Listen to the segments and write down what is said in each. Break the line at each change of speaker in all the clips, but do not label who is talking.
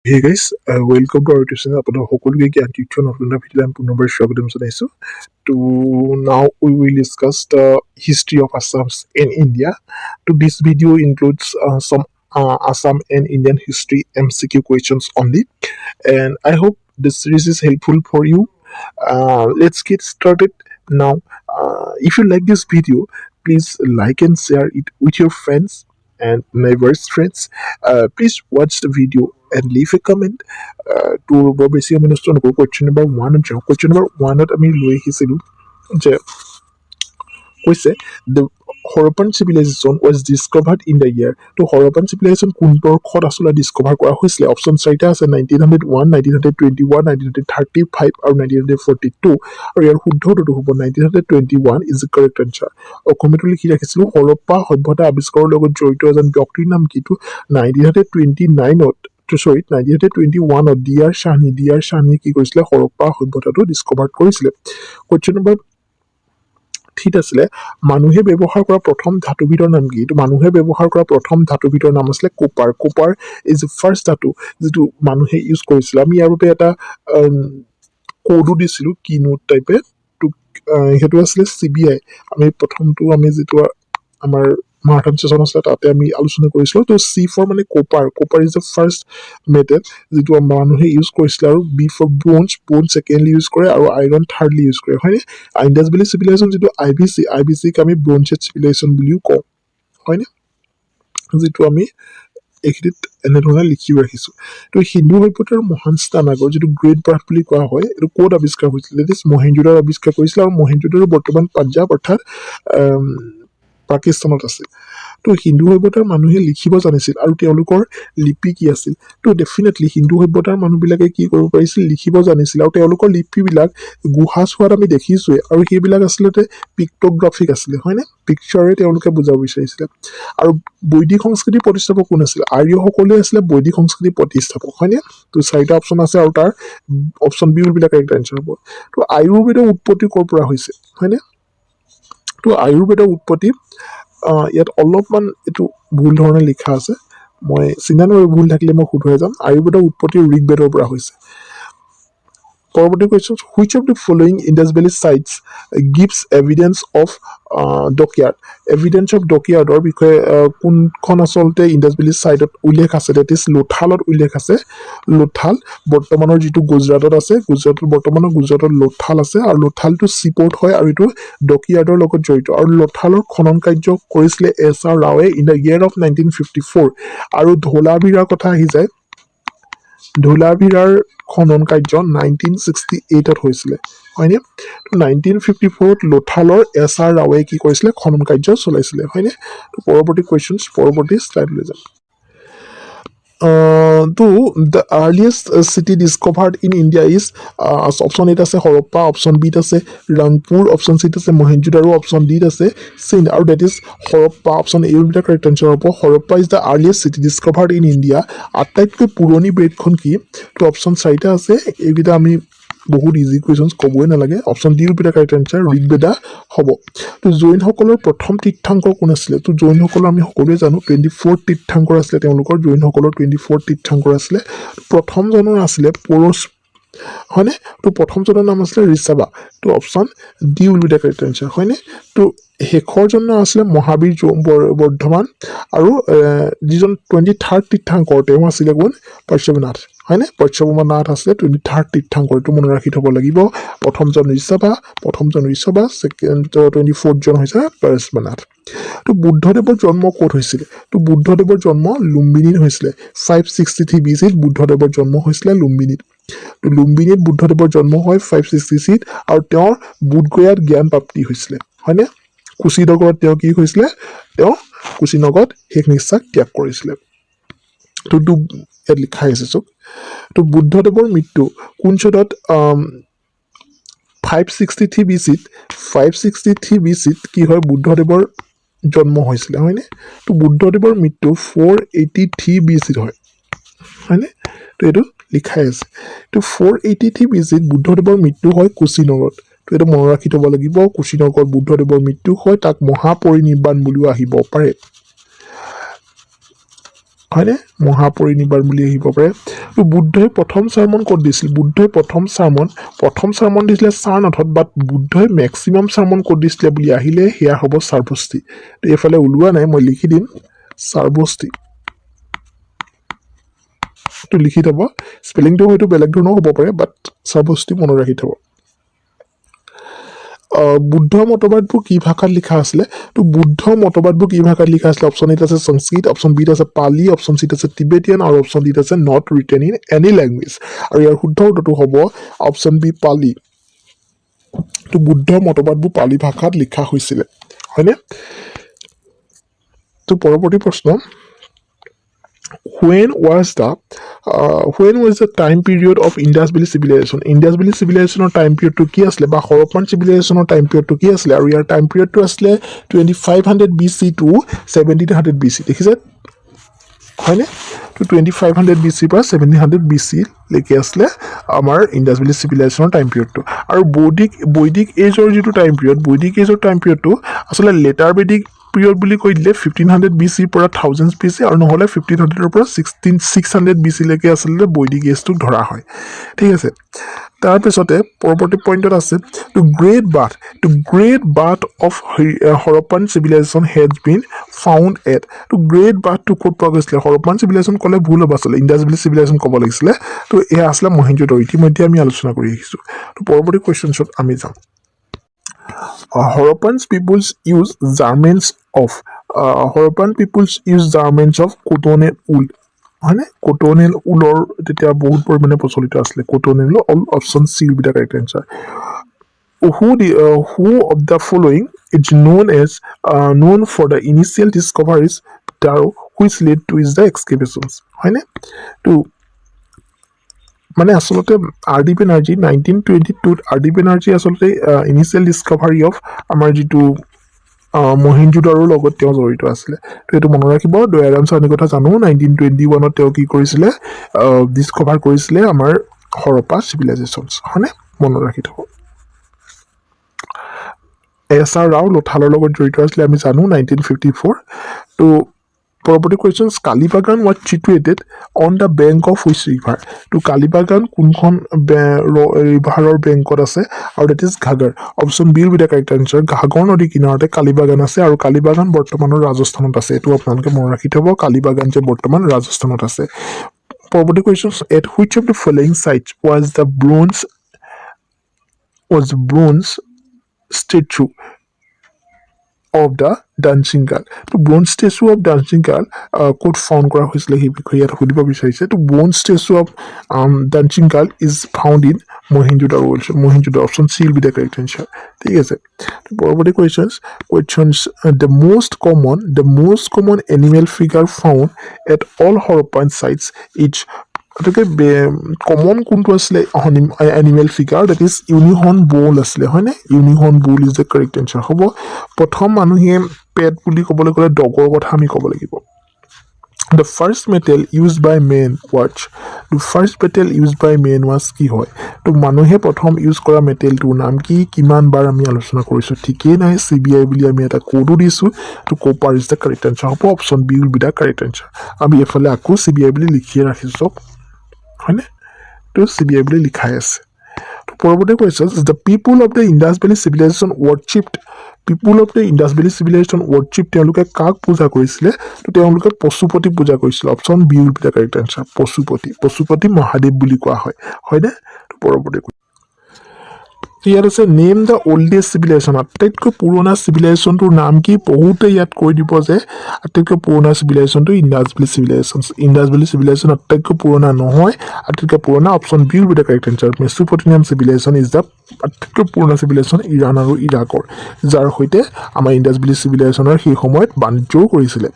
Hey guys, welcome to our channel. আপোনাৰ সকলোকে জ্ঞান তীৰ্থ নতুন এটা ভিডিঅ' আমি পুনৰবাৰ স্বাগতম জনাইছো। To now we will discuss the history of Assam in India. To this video includes some Assam and Indian history MCQ questions only, and I hope this series is helpful for you. Let's get started now. If you like this video, please like and share it with your friends and neighbors friends. Please watch the video and leave a comment. To বৰ বেছি আমি নষ্ট নকৰোঁ, question number 1 যাওঁ। question number 1 আমি লৈ আহিছিলোঁ যে কৈছে the Harappan civilization was discovered in the year. তো Harappan civilization কোন বৰ্ষত আচলতে ডিস্কভাৰ কৰা হৈছিলে? অপশ্যন চাৰিটা আছে 1901, 1921, 1935 আৰু 1942, আৰু ইয়াৰ শুদ্ধ উত্তৰটো হ'ব 1921 is the correct answer. অসমীয়াটো লিখি ৰাখিছিলোঁ হৰপ্পা সভ্যতা আৱিষ্কাৰৰ লগত জড়িত এজন ব্যক্তিৰ নাম কিটো? 1929ত 1921ত ডিয়াৰ শ্বাহনীয়ে কি কৰিছিলে? হৰপ্পা সভ্যতাটো ডিস্কভাৰ কৰিছিলে। কুৱেশ্যন নম্বৰ ঠিক আছিলে মানুহে ব্যৱহাৰ কৰা প্ৰথম ধাতুবিধৰ নাম কি? মানুহে ব্যৱহাৰ কৰা প্ৰথম ধাতুবিধৰ নাম আছিলে কোপাৰ। কোপাৰ ইজ ফাৰ্ষ্ট ধাতু যিটো মানুহে ইউজ কৰিছিলে। আমি ইয়াৰ বাবে এটা কোডো দিছিলোঁ কি নোট টাইপে, সেইটো আছিলে CBI। আমি প্ৰথমটো আমি যিটো আমাৰ মাৰাথান ছেশ্যন আছিলে তাতে আমি আলোচনা কৰিছিলোঁ। তো C ফৰ মানে copper. Copper is the first metal যিটো মানুহে ইউজ কৰিছিলে, আৰু B for bronze secondly use কৰে, আৰু আইৰণ থাৰ্ডলি ইউজ কৰে, হয়নে? ইণ্ডাছ ভেলী চিভিলাইজেশ্যন যিটো IBCক আমি ব্ৰঞ্জ এজ চিভিলাইজেশ্যন বুলিও কওঁ, হয়নে? যিটো আমি এইখিনিত এনেধৰণে লিখি ৰাখিছোঁ। তো হিন্দু সভ্যতাৰ মহান স্থানাগৰ যিটো গ্ৰেট বাৰ্থ বুলি কোৱা হয়, এইটো ক'ত আৱিষ্কাৰ হৈছিলে? দিছ মহেঞ্জোদাৰো আৱিষ্কাৰ কৰিছিলে, আৰু মহেঞ্জোদাৰো বৰ্তমান পাঞ্জাৱ অৰ্থাৎ পাকিস্তানত আছে। তো হিন্দু সভ্যতাৰ মানুহে লিখিব জানিছিল, আৰু তেওঁলোকৰ লিপি কি আছিল? তো ডেফিনেটলি হিন্দু সভ্যতাৰ মানুহবিলাকে কি কৰিব পাৰিছিল? লিখিব জানিছিল, আৰু তেওঁলোকৰ লিপিবিলাক গুহা চোৱাত আমি দেখিছোৱে, আৰু সেইবিলাক আচলতে পিক্টগ্ৰাফিক আছিলে, হয়নে? পিকচাৰে তেওঁলোকে বুজাব বিচাৰিছিলে। আৰু বৈদিক সংস্কৃতিৰ প্ৰতিষ্ঠাপক কোন আছিল? আৰ্যসকলে আছিলে বৈদিক সংস্কৃতিৰ প্ৰতিষ্ঠাপক, হয়নে? তো চাৰিটা অপশ্যন আছে, আৰু তাৰ অপশ্যন বি বিলাক কাৰেক্ট আনচাৰ হ'ব। তো আয়ুৰ্বেদৰ উৎপত্তি ক'ৰ পৰা হৈছে, হয়নে? তো আয়ুৰ্বেদৰ উৎপত্তি ইয়াত অলপমান এইটো ভুল ধৰণে লিখা আছে, মই চিন্তানবৰ ভুল থাকিলে মই শুধৰাই যাম। আয়ুৰ্বেদৰ উৎপত্তি ঋগ্বেদৰ পৰা হৈছে। পৰৱৰ্তী question, which of the following Indus valley sites gives evidence of dockyard? Evidence of ডকয়াৰ্ডৰ বিষয়ে কোনখন আচলতে ইণ্ডাছ ভেলী চাইটত উল্লেখ আছে? ডেট ইজ লোথালত উল্লেখ আছে। লোথাল বৰ্তমানৰ যিটো গুজৰাটত আছে, বৰ্তমানৰ গুজৰাটত লোথাল আছে, আৰু লোথালটো চিপৰ্ট হয়, আৰু এইটো ডকয়াৰ্ডৰ লগত জড়িত। আৰু লোথালৰ খনন কাৰ্য কৰিছিলে SR ৰাওৱে ইন দ্য ইয়েৰ অফ 1954। আৰু ধোলাভিৰাৰ কথা আহি যায়, ধোলাভিৰাৰ খনন কাৰ্য 1968ত হৈছিলে, হয়নে? 1954ত লোথালৰ SR ৰাওৱে কি কৰিছিলে? খনন কাৰ্য চলাইছিলে, হয়নে? পৰৱৰ্তী কুৱেশ্যন, পৰৱৰ্তী শ্লাইড লৈ যাম। তো the earliest city discovered in India is option এত আছে হৰপ্পা, অপশ্যন বিত আছে ৰাংপুৰ, অপশ্যন চিত আছে মহেঞ্জোদাৰো, অপশ্যন ডিত আছে সিন্ধ, আৰু ডেট ইজ হৰপ্পা। অপশ্যন এ বিলাক কাৰেক্ট আনচাৰ হ'ব। Harappa is the earliest city discovered in India. আটাইতকৈ পুৰণি বেদখন কি? তো অপশ্যন চাৰিটা আছে, এইকেইটা আমি বহুত ইজি কুৱেশ্যন, ক'বই নালাগে। অপশ্যন ডি বিলাক কাৰেক্ট আনচাৰ ঋগ্বেদা হ'ব। তো জৈনসকলৰ প্ৰথম তীৰ্থংকৰ কোন আছিলে? তো জৈনসকলৰ আমি সকলোৱে জানো 24 তীৰ্থংকৰ আছিলে তেওঁলোকৰ। জৈনসকলৰ 24 তীৰ্থংকৰ আছিলে। প্ৰথমজনৰ আছিলে পৰশ, হয়নে? তো প্ৰথমজনৰ নাম আছিলে ঋষভা। তো option D will be the correct answer, হয়নে? তো শেষৰজনৰ আছিলে মহাবীৰ বৰ্ধমান, আৰু যিজন 23rd তীৰ্থংকৰ তেওঁ আছিলে কোন? পৰশুনাথ, হয়নে? পৰশুনাথ আছিলে 23rd তীৰ্থংকৰ, এইটো মনত ৰাখি থ'ব লাগিব। প্ৰথমজন ঋষভা, ছেকেণ্ড 24th জন হৈছে পৰশুনাথ। তো বুদ্ধদেৱৰ জন্ম ক'ত হৈছিলে? তো বুদ্ধদেৱৰ জন্ম লুম্বিনীত হৈছিলে। 563 BC বুদ্ধদেৱৰ জন্ম হৈছিলে লুম্বিনীত। তো লুম্বিনীত বুদ্ধদেৱৰ জন্ম হয় 563, আৰু তেওঁৰ বুধগয়াত জ্ঞান প্ৰাপ্তি হৈছিলে, হয়নে? কুশীনগৰত তেওঁ কি হৈছিলে? তেওঁ কুশীনগৰত শেষ নিশ্বাস ত্যাগ কৰিছিলে। তো ইয়াত লিখাই আছে চব। তো বুদ্ধদেৱৰ মৃত্যু কোন চনত? 563 BC কি হয়? বুদ্ধদেৱৰ জন্ম হৈছিলে, হয়নে? তো বুদ্ধদেৱৰ মৃত্যু 483 BC হয়, হয়নে? তো এইটো লিখাই আছে। তো 483 BC বুদ্ধদেৱৰ মৃত্যু হয় কুশীনগৰত। তো এইটো মনত ৰাখি থ'ব লাগিব। কুশীনগৰত বুদ্ধদেৱৰ মৃত্যু হয়, তাক মহাপৰিনিৰ্বাণ বুলিও আহিব পাৰে। হয়নে মহাপৰিনিৰ্বাণ বুলি আহিব পাৰে তো বুদ্ধই প্ৰথম চাৰ্মন ক'ত দিছিল বুদ্ধই প্ৰথম চাৰ্মন দিছিলে সাৰনাথত বাট বুদ্ধই মেক্সিমাম চাৰ্মন ক'ত দিছিলে বুলি আহিলে হেয়া হ'ব সাৰবস্তি তো এফালে ওলোৱা নাই মই লিখি দিম সাৰবস্তি তো লিখি থব স্পেলিংটো হয়তো বেলেগ ধৰণৰ হ'ব পাৰে বাট সাৰবস্তি মনত ৰাখি থব বুদ্ধ মতবাদবোৰ কি ভাষাত লিখা আছিলে তো বুদ্ধ মতবাদবোৰ কি ভাষাত লিখা আছিলে অপশ্যন এত আছে সংস্কৃত অপশ্যন বিত আছে পালি অপশ্যন চিত আছে টিবেটিয়ান আৰু অপশ্যন ডিত আছে not written in any language আৰু ইয়াৰ শুদ্ধ উত্তৰটো হ'ব অপশ্যন বি পালি তো বুদ্ধ মতবাদবোৰ পালি ভাষাত লিখা হৈছিলে হয়নে তো পৰৱৰ্তী প্ৰশ্ন when was the time period of Indus Valley civilization time period to কি আসলে বা Harappan civilization time period to কি আসলে আৰু ইয়াৰ time period to আসলে 2500 BC to 1700 BC দেখিছে হয়নে তো 2500 BC পৰা 1700 BC লৈকে আসলে আমাৰ Indus Valley civilization time period to আৰু বৈদিক এজৰ যেটো time period to আসলে later Vedic period বুলি কৈ দিলে 1500 BC পৰা 1000 BC আৰু নহলে 1500 পৰা 600 BC লৈকে আসলে বৈদিক এজটো ধৰা হয় ঠিক আছে তাৰ পিছতে পৰৱৰ্তী পইণ্টত আছে to great bath of Harappan civilization has been found at to great bath to ক'ত পোৱা গৈছিলে Harappan civilization কলে ভুল হ'ব আসলে Indus Valley civilization ক'ব লাগিছিলে তো এয়া আসলে মহেঞ্জোদাৰো ইতিমধ্যে আমি আলোচনা কৰি আহিছো তো পৰৱৰ্তী কোৱেশ্চনছত আমি যাম Harappan peoples use garments of cottonelle wool হয়নে cottonelle woolৰ তেতিয়া বহুত পৰিমাণে প্ৰচলিত আছিল cottonelle all option C will be the correct answer who of the following is known for the initial discoveries which led to the excavations হয়নে তো মানে আসলতে আৰডি বেনাৰ্জি 1922 আৰডি বেনাৰ্জি আসলতে ইনিশিয়াল ডিসকভাৰী অফ আমাৰ যেটো মহেঞ্জোদাৰোৰ লগত তেওঁ জড়িত আছিলে তো এটো মনত ৰাখিব দয়াৰাম সানি কথা জানো 1921 ত তেওঁ কি কৰিছিলে ডিসকভাৰ কৰিছিলে আমাৰ হৰপ্পা সিভিলাইজেশনস হনে মনত ৰাখি থব এছআৰ ৰাও লোথালৰ লগত জড়িত আছিলে আমি জানো 1954 তো পৰৱৰ্তী question কালিবাগান was situated on the bank of which river তো কালিবাগান কোনখন ৰিভাৰৰ বেংকত আছে আৰু that is Ghaggar option B will be the correct answer Ghaggar নদী কিনাৰতে কালিবাগান আছে আৰু কালিবাগান বৰ্তমানৰ ৰাজস্থানত আছে এটো আপোনালোকে মনত ৰাখি থব কালিবাগান যে বৰ্তমান ৰাজস্থানত আছে পৰৱৰ্তী question at which of the following sites was the bronze statue of the dancing girl to bronze statue of dancing girl could found কৰা হৈছিল হি বিষয়ে ইয়াত সুধিব বিচাৰিছে to bronze statue of dancing girl is found in Mohenjo-daro option C will be the correct answer ঠিক আছে তো পৰৱৰ্তী questions the most common animal figure found at all Harappan sites each এটাকে কমন কোনটো আসলে এনিমেল ফিগাৰ দ্যাট ইজ ইউনিহৰ্ন বুল আসলে হয়নে ইউনিহৰ্ন বুল ইজ দ্য কাৰেক্ট আনসাৰ হ'ব প্ৰথম মানুহে পেট বুলি ক'বলৈ গ'লে ডগৰ কথা আমি ক'ব লাগিব The first metal used by men was কি হয় তো মানুহে প্ৰথম ইউজ কৰা মেটেলটোৰ নাম কি কিমান বাৰ আমি আলোচনা কৰিছো ঠিকই নাই সিবিআই বুলি আমি এটা কোডো দিছো তো copper is the correct answer হ'ব option B will be the correct answer আমি এফালে আকৌ সিবিআই বুলি লিখিয়ে ৰাখিছো হয়নে তো সিবিআই বুলি লিখাই আছে তো পৰৱৰ্তী question the people of the Indus Valley civilization worshipped তেওঁলোকে কাক পূজা কৰিছিলে তো তেওঁলোকে পশুপতি পূজা কৰিছিল option B will be the correct answer Pashupati Mahadev বুলি কোৱা হয় হয়নে তো পৰৱৰ্তী ইয়াত আছে নেম দ্য ওল্ডেষ্ট চিভিলাইজেশ্যন আটাইতকৈ পুৰণা চিভিলাইজেশ্যনটোৰ নাম কি বহুতে ইয়াত কৈ দিব যে আটাইতকৈ পুৰণা চিভিলাইজেশ্যনটো ইণ্ডাছ ভেলী চিভিলাইজেশ্যন আটাইতকৈ পুৰণা নহয় আটাইতকৈ পুৰণা option B will be the correct answer Mesopotamian civilization is the আটাইতকৈ পুৰণা চিভিলাইজেশ্যন ইৰাণ আৰু ইৰাকৰ যাৰ সৈতে আমাৰ ইণ্ডাছ ভেলী চিভিলাইজেশ্যনৰ সেই সময়ত বাণিজ্যও কৰিছিলে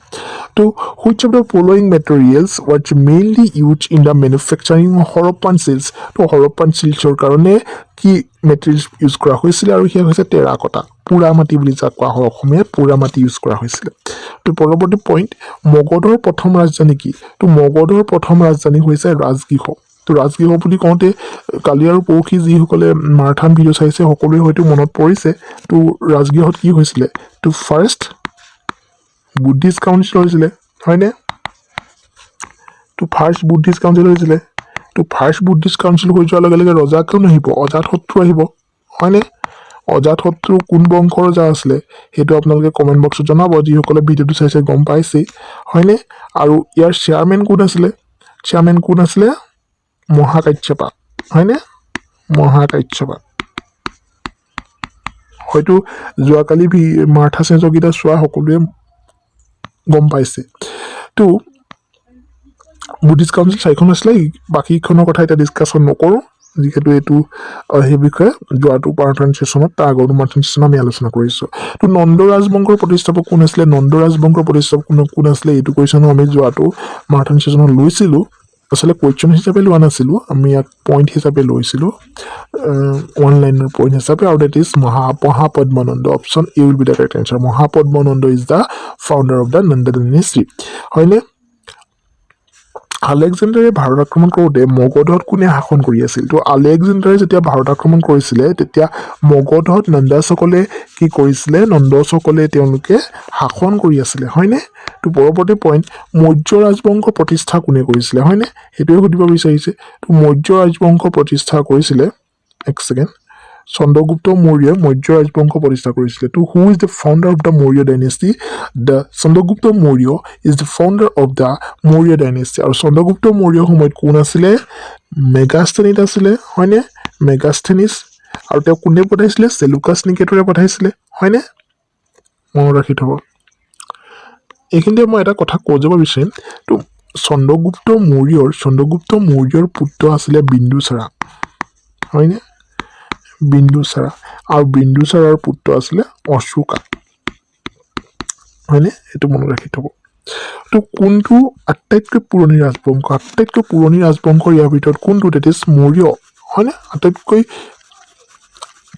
তো which of the following materials was mainly use in the manufacturing Harappan seals তো হৰপ্পান চিলছৰ কাৰণে কি মেটেৰিয়েলছ ইউজ কৰা হৈছিল আৰু সেয়া হৈছে টেৰাকটা পুৰা মাটি বুলি যাক কোৱা হয় অসমীয়াত পুৰা মাটি ইউজ কৰা হৈছিল তো পৰৱৰ্তী পইণ্ট মগধৰ প্ৰথম ৰাজধানী কি তো মগধৰ প্ৰথম ৰাজধানী হৈছে ৰাজগৃহ তো ৰাজগৃহ বুলি কওঁতে কালি আৰু পৰহি যিসকলে মাৰাথান ভিডিঅ' চাইছে সকলোৱে হয়তো মনত পৰিছে তো ৰাজগৃহত কি হৈছিলে তো ফাৰ্ষ্ট বুদ্ধিষ্ট কাউন্সিল হৈছিলে হয়নে তো ফাৰ্ষ্ট বুদ্ধিষ্ট কাউন্সিল হৈছিলে তো ফাৰ্ষ্ট বুদ্ধিষ্ট কাউন্সিল হৈ যোৱাৰ লগে লগে ৰজা কোন আহিব অজাতশত্ৰু আহিব হয়নে অজাতশত্ৰু কোন বংশৰ ৰজা আছিলে সেইটো আপোনালোকে কমেন্ট বক্সত জনাব যিসকলে ভিডিঅ'টো চাইছে গম পাইছে হয়নে আৰু ইয়াৰ চেয়াৰমেন কোন আছিলে মহাকাশ্যপা হয়নে মহাকাশ্যপা হয়তো যোৱাকালি মাৰ্থা চেঞ্জৰ গীতা চোৱা সকলোৱে গম পাইছে তো বুদ্ধিষ্ট কাউন্সিল 4খন আছিলে বাকীখনৰ কথা এতিয়া ডিছকাশ্যন নকৰোঁ যিহেতু এইটো সেই বিষয়ে যোৱাটো মাৰাথন ছেশ্যনত তাৰ আগৰটো মাৰাথন ছেশ্যন আমি আলোচনা কৰিছোঁ তো নন্দ ৰাজবংশৰ প্ৰতিষ্ঠাপক কোন আছিলে নন্দ ৰাজবংশৰ প্ৰতিষ্ঠাপক কোন আছিলে এইটো কুৱেশ্যনো আমি যোৱাটো মাৰাথন ছেশ্যনত লৈছিলোঁ আচলতে কুৱেশ্যন হিচাপে লোৱা নাছিলোঁ আমি ইয়াক পইণ্ট হিচাপে লৈছিলোঁ ওৱান লাইনৰ পইণ্ট হিচাপে আৰু that is Mahapadmananda option A will be the correct answer Mahapadmananda is the founder of the Nanda dynasty হয়নে আলেকজেণ্ডাৰে ভাৰত আক্ৰমণ কৰোঁতে মগধত কোনে শাসন কৰি আছিল তো আলেকজেণ্ডাৰে যেতিয়া ভাৰত আক্ৰমণ কৰিছিলে তেতিয়া মগধত নন্দাসকলে কি কৰিছিলে নন্দসকলে তেওঁলোকে শাসন কৰি আছিলে হয়নে তো পৰৱৰ্তী পইণ্ট মৌৰ্য ৰাজবংশ প্ৰতিষ্ঠা কোনে কৰিছিলে হয়নে সেইটোৱে সুধিব বিচাৰিছে তো মৌৰ্য ৰাজবংশ প্ৰতিষ্ঠা কৰিছিলে এক ছেকেণ্ড চন্দ্ৰগুপ্ত মৌৰ্যই মৌৰ্য ৰাজবংশ প্ৰতিষ্ঠা কৰিছিলে তো who is the founder of the Maurya dynasty the Chandragupta Maurya is the founder of the Maurya dynasty আৰু চন্দ্ৰগুপ্ত মৌৰ্যৰ সময়ত কোন আছিলে মেগাস্থেনিছ আছিলে হয়নে মেগাস্থেনিছ আৰু তেওঁ কোনে পঠাইছিলে চেলুকাছ নিকেটৰে পঠাইছিলে হয়নে মনত ৰাখি থ'ব এইখিনিতে মই এটা কথা কৈ যাব বিচাৰিম তো চন্দ্ৰগুপ্ত মৌৰ্যৰ পুত্ৰ আছিলে বিন্দুচাৰা হয়নে বিন্দুচাৰা আৰু বিন্দুচাৰাৰ পুত্ৰ আছিলে অশোকা হয়নে এইটো মনত ৰাখি থ'ব তো কোনটো আটাইতকৈ পুৰণি ৰাজবংশ ইয়াৰ ভিতৰত কোনটো ডেট ইজ মৌৰ্য হয়নে আটাইতকৈ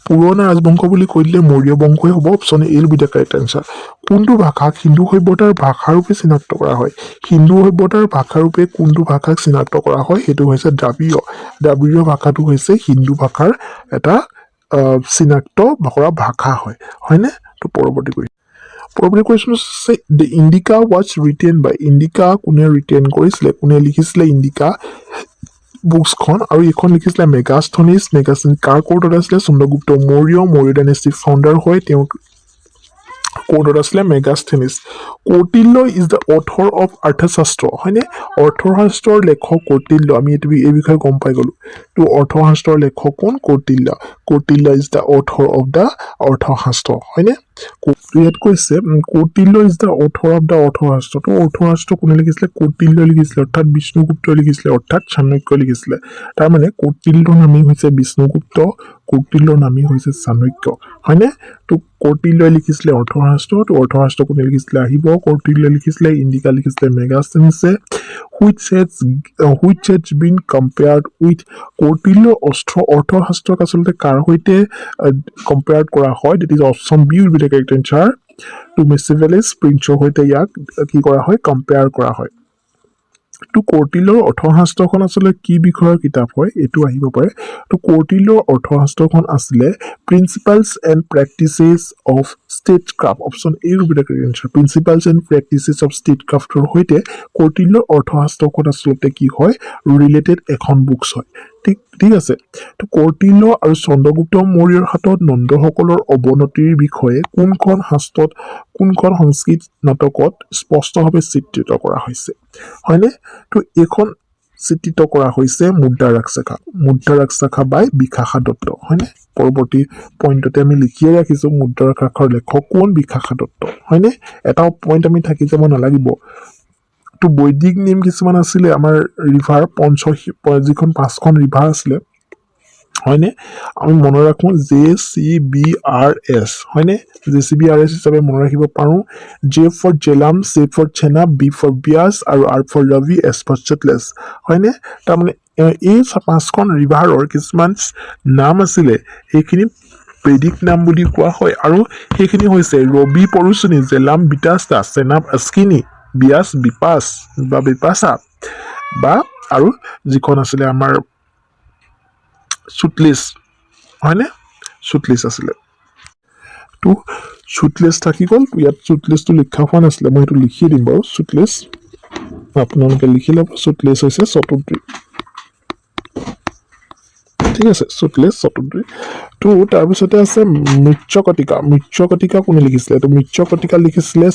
পুৰণা ৰাজবংশ বুলি কৈ দিলে মৌৰ্য বংশই হ'ব option A will be the correct answer কোনটো ভাষাক হিন্দু সভ্যতাৰ ভাষাৰূপে চিনাক্ত কৰা হয় হিন্দু সভ্যতাৰ ভাষাৰূপে কোনটো ভাষাক চিনাক্ত কৰা হয় সেইটো হৈছে দ্ৰাবিড় ভাষাটো হৈছে হিন্দু ভাষাৰ এটা চিনাক্ত কৰা ভাষা হয়নে তো পৰৱৰ্তী কুৱেশ্যন হৈছে the Indica was written by Indica কোনে ৰিটেন কৰিছিলে কোনে লিখিছিলে ইণ্ডিকা বুকছখন আৰু এইখন লিখিছিলে মেগাস্থেনিছ কাৰ কোৰ্টত আছিলে চন্দ্ৰগুপ্ত মৌৰ্য ডাইনেষ্টিৰ ফাউণ্ডাৰ হয় তেওঁ কোৰ্টত আছিলে Megasthenes Kautilya is the author of Arthashastra হয়নে অৰ্থশাস্ত্ৰৰ লেখক কৌটিল্য আমি এই বিষয়ে গম পাই গ'লোঁ তো অৰ্থশাস্ত্ৰৰ লেখক কোন Kautilya is the author of the Arthashastra হয়নে ইয়াত কৈছে Kautilya is the author of the Arthashastra তো অৰ্থশাস্ত্ৰ কোনে লিখিছিলে কৌটিল্য লিখিছিলে অৰ্থাৎ বিষ্ণুগুপ্তই লিখিছিলে অৰ্থাৎ চাণক্যই লিখিছিলে তাৰমানে কৌটিল্যৰ নামেই হৈছে বিষ্ণুগুপ্ত কৌটিল্যৰ নামেই হৈছে চাণক্য হয়নে তো কৌটিল্যই লিখিছিলে অৰ্থশাস্ত্ৰ তো অৰ্থশাস্ত্ৰ কোনে লিখিছিলে আহিব কৌটিল্যই লিখিছিলে ইণ্ডিকা লিখিছিলে মেগাস্থেনিছে which has been compared with Kautilya অৰ্থশাস্ত্ৰক আচলতে কাৰ সৈতে কম্পেয়াৰ কৰা হয় that is option B will be the correct answer to Machiavelli's প্ৰিন্সৰ সৈতে ইয়াক কি কৰা হয় কম্পেয়াৰ কৰা হয় তো কৌটিল্যৰ অৰ্থশাস্ত্ৰখন আচলতে কি বিষয়ৰ কিতাপ হয় এইটো আহিব পাৰে তো কৌটিল্যৰ অৰ্থশাস্ত্ৰখন আছিলে principles and practices of statecraft option A will be the correct answer principles and practices of ষ্টেটক্ৰাফ্টৰ সৈতে কৌটিল্যৰ অৰ্থশাস্ত্ৰখন আচলতে কি হয় ৰিলেটেড এখন বুকছ হয় ঠিক আছে তো কৌটিল্য আৰু চন্দ্ৰগুপ্ত মৌৰ্যৰ হাতত নন্দসকলৰ অৱনতিৰ বিষয়ে কোনখন সংস্কৃত নাটকত স্পষ্টভাৱে চিত্ৰিত কৰা হৈছে হয়নে তো এইখন চিত্ৰিত কৰা হৈছে মুদ্ৰা ৰাক্ষসা বাই বিশাখা দত্ত হয়নে পৰৱৰ্তী পইণ্টতে আমি লিখিয়ে ৰাখিছোঁ মুদ্ৰা ৰাক্ষসৰ লেখক কোন বিশাখা দত্ত হয়নে এটা পইণ্ট আমি থাকি যাব নালাগিব তো বৈদিক নেম কিছুমান আছিলে আমাৰ ৰিভাৰ যিখন 5খন ৰিভাৰ আছিলে হয়নে আমি মনত ৰাখোঁ JCBRS হয়নে JCBRS হিচাপে মনত ৰাখিব পাৰোঁ J for Jhelum C for Chenab B for Beas আৰু R for Ravi S for চেটলেছ হয়নে তাৰমানে এই 5খন ৰিভাৰৰ কিছুমান নাম আছিলে সেইখিনি বৈদিক নাম বুলি কোৱা হয় আৰু সেইখিনি হৈছে ৰবি পৰুচনী জেলাম বিতাস্তা চেনাব আস্কিনী বিয়াছ বিপাছ বা বিপাশা বা আৰু যিখন আছিলে আমাৰ সুতলিছ হয়নে সুতলিছ আছিলে তো সুতলিছ থাকি গ'ল ইয়াত সুতলিছটো লিখা হোৱা নাছিলে মই এইটো লিখি দিম বাৰু সুতলিছ আপোনালোকে লিখি ল'ব চুটলেছ হৈছে শতদ্ৰী ঠিক আছে চুটলেছ শতদ্ৰী তো তাৰপিছতে আছে মৃচ্যকটিকা কোনে লিখিছিলে তো মৃচ্যকটিকা লিখিছিলে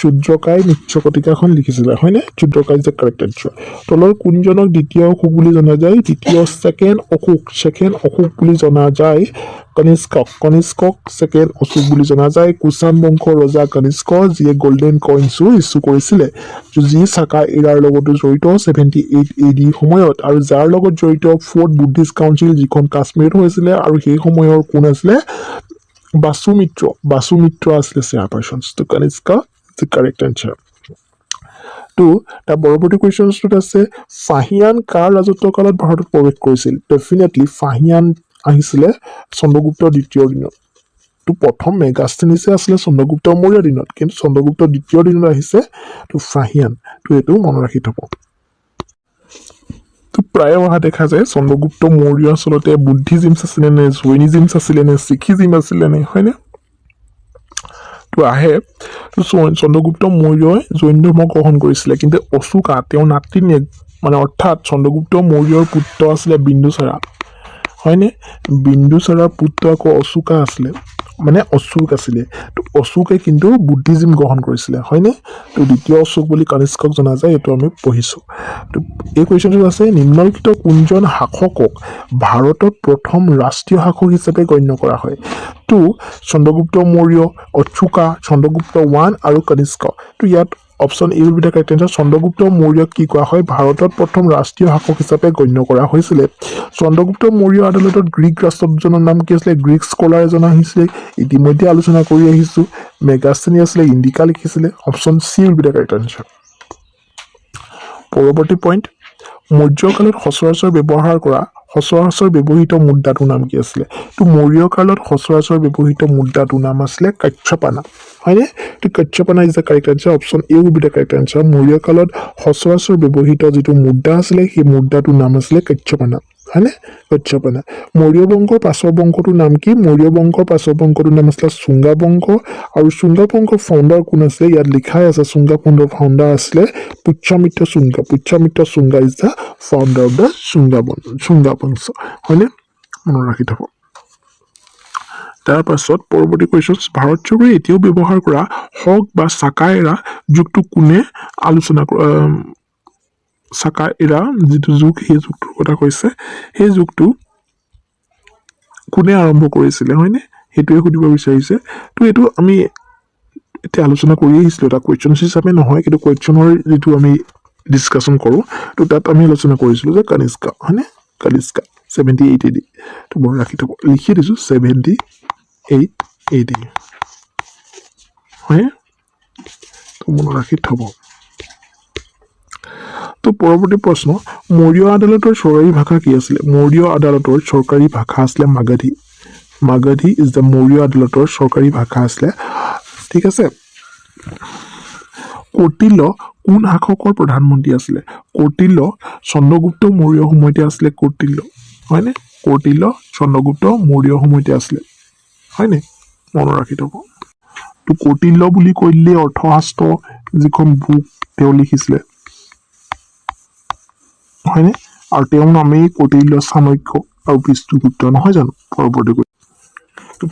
শূদ্ৰকাই মৃচ্যকটিকাখন লিখিছিলে হয়নে শূদ্ৰকাই যে কাৰেক্ট এনচাৰ তলৰ কোনজনক দ্বিতীয় অশোক বুলি জনা যায় ছেকেণ্ড অশোক বুলি জনা যায় কনিষ্কক ছেকেণ্ড অশোক বুলি জনা যায় কুষাণ বংশৰ ৰজা কনিষ্ক যিয়ে গোল্ডেন কইনছো ইছ্যু কৰিছিলে যি চাকা এৰাৰ লগতো জড়িত 78 AD সময়ত আৰু যাৰ লগত জড়িত ফ'ৰ্থ বুদ্ধিষ্ট কাউন্সিল যিখন কাশ্মীৰত হৈছিলে আৰু সেই সময়ৰ কোন আছিলে বাসুমিত্ৰ আছিলে চেয়াৰপাৰ্চন তো কনিষ্কা the correct answer তো তাৰ পৰৱৰ্তী কুৱেশ্যনটোত আছে ফাহিয়ান কাৰ ৰাজত্ব কালত ভাৰতত প্ৰৱেশ কৰিছিল ডেফিনেটলি ফাহিয়ান আহিছিলে চন্দ্ৰগুপ্ত দ্বিতীয়ৰ দিনত তো প্ৰথম মেগাস্থেনিছে আছিলে চন্দ্ৰগুপ্ত মৌৰ্যৰ দিনত কিন্তু চন্দ্ৰগুপ্ত দ্বিতীয়ৰ দিনত আহিছে তো ফাহিয়ান তো এইটো মনত ৰাখি থব তো প্ৰায় অহা দেখা যায় চন্দ্ৰগুপ্ত মৌৰ্য আচলতে বুদ্ধিজিম আছিলে নে জৈনিজিম আছিলে নে শিখিজিম আছিলে নে হয়নে তো আহে চন্দ্ৰগুপ্ত মৌৰ্যই জৈন ধৰ্ম গ্ৰহণ কৰিছিলে কিন্তু অশোকা তেওঁৰ নাতি মানে অৰ্থাৎ চন্দ্ৰগুপ্ত মৌৰ্যৰ পুত্ৰ আছিলে বিন্দুচাৰা হয়নে বিন্দুচাৰাৰ পুত্ৰ আকৌ অশোকা আছিলে মানে অশোক আছিলে তো অশোকে কিন্তু বুদ্ধিজিম গ্ৰহণ কৰিছিলে হয়নে তো দ্বিতীয় অশোক বুলি কনিষ্কক জনা যায় এইটো আমি পঢ়িছোঁ তো এই কুৱেশ্যনটো আছে নিম্নলিখিত কোনজন শাসকক ভাৰতত প্ৰথম ৰাষ্ট্ৰীয় শাসক হিচাপে গণ্য কৰা হয় তো চন্দ্ৰগুপ্ত মৌৰ্য অশোকা চন্দ্ৰগুপ্ত 1 আৰু কনিষ্ক তো ইয়াত option A will be the correct answer Chandragupta মৌৰ্যক কি কোৱা হয় ভাৰতত প্ৰথম ৰাষ্ট্ৰীয় শাসক হিচাপে গণ্য কৰা হৈছিলে চন্দ্ৰগুপ্ত মৌৰ্য আদালতত গ্ৰীক ৰাষ্ট্ৰদূতজনৰ নাম কি আছিলে গ্ৰীক স্কলাৰ এজন আহিছিলে ইতিমধ্যে আলোচনা কৰি আহিছোঁ মেগাস্থেনি আছিলে ইণ্ডিকা লিখিছিলে option C will be the correct answer পৰৱৰ্তী পইণ্ট মৌৰ্য কালত সচৰাচৰ ব্যৱহৃত মুদ্ৰাটোৰ নাম কি আছিলে তো মৌৰ্য কালত সচৰাচৰ ব্যৱহৃত মুদ্ৰাটোৰ নাম আছিলে কাচ্ছপানা হয়নে তো karshapana is the correct answer option A will be the correct answer Maurya কালত সচৰাচৰ ব্যৱহৃত যিটো মুদ্ৰা আছিলে সেই মুদ্ৰাটোৰ নাম আছিলে কাচ্ছপানা হয়নে কাচ্ছপানা মৌৰ্য বংশৰ পাছৰ বংশটোৰ নাম কি মৌৰ্য বংশৰ পাছৰ বংশটোৰ নাম আছিলে চুংগা বংশ আৰু চুংগা বংশৰ ফাউণ্ডাৰ কোন আছিলে ইয়াত লিখাই আছে চুংগা বংশৰ ফাউণ্ডাৰ আছিলে Pushyamitra Shunga is the founder of the Shunga বংশ হয়নে মনত ৰাখি থব তাৰ পাছত পৰৱৰ্তী কুৱেশ্যন ভাৰত চৰকাৰে এতিয়াও ব্যৱহাৰ কৰা হক বা চাকা এৰা যুগটো কোনে আলোচনা চাকা এৰা যিটো যুগ সেই যুগটোৰ কথা কৈছে সেই যুগটো কোনে আৰম্ভ কৰিছিলে হয়নে সেইটোৱে সুধিব বিচাৰিছে তো এইটো আমি এতিয়া আলোচনা কৰি আহিছিলোঁ এটা কুৱেশ্যন হিচাপে নহয় কিন্তু কুৱেশ্যনৰ যিটো আমি ডিছকাশ্যন কৰোঁ তো তাত আমি আলোচনা কৰিছিলোঁ যে কনিষ্কা হয়নে কনিষ্কা 78 AD তো মনত ৰাখি থব লিখি দিছোঁ 78 AD হয় তো মনত ৰাখি থব তো পৰৱৰ্তী প্ৰশ্ন মৌৰ্য আদালতৰ চৰকাৰী ভাষা কি আছিলে মৌৰ্য আদালতৰ চৰকাৰী ভাষা আছিলে মাগধী ইজ দ্য মৌৰ্য আদালতৰ চৰকাৰী ভাষা আছিলে ঠিক আছে কৌটিল্য কোন শাসকৰ প্ৰধানমন্ত্ৰী আছিলে কৌটিল্য চন্দ্ৰগুপ্ত মৌৰ্য সময়তে আছিলে কৌটিল্য হয়নে কৌটিল্য চন্দ্ৰগুপ্ত মৌৰ্য সময়তে আছিলে হয়নে মনত ৰাখি থব তো কৌটিল্য বুলি কৈ দিলে অৰ্থশাস্ত্ৰ যিখন বুক তেওঁ লিখিছিলে হয়নে আৰু তেওঁৰ নামেই কৌটিল্য চাণক্য আৰু বিষ্ণুগুপ্ত নহয় জানো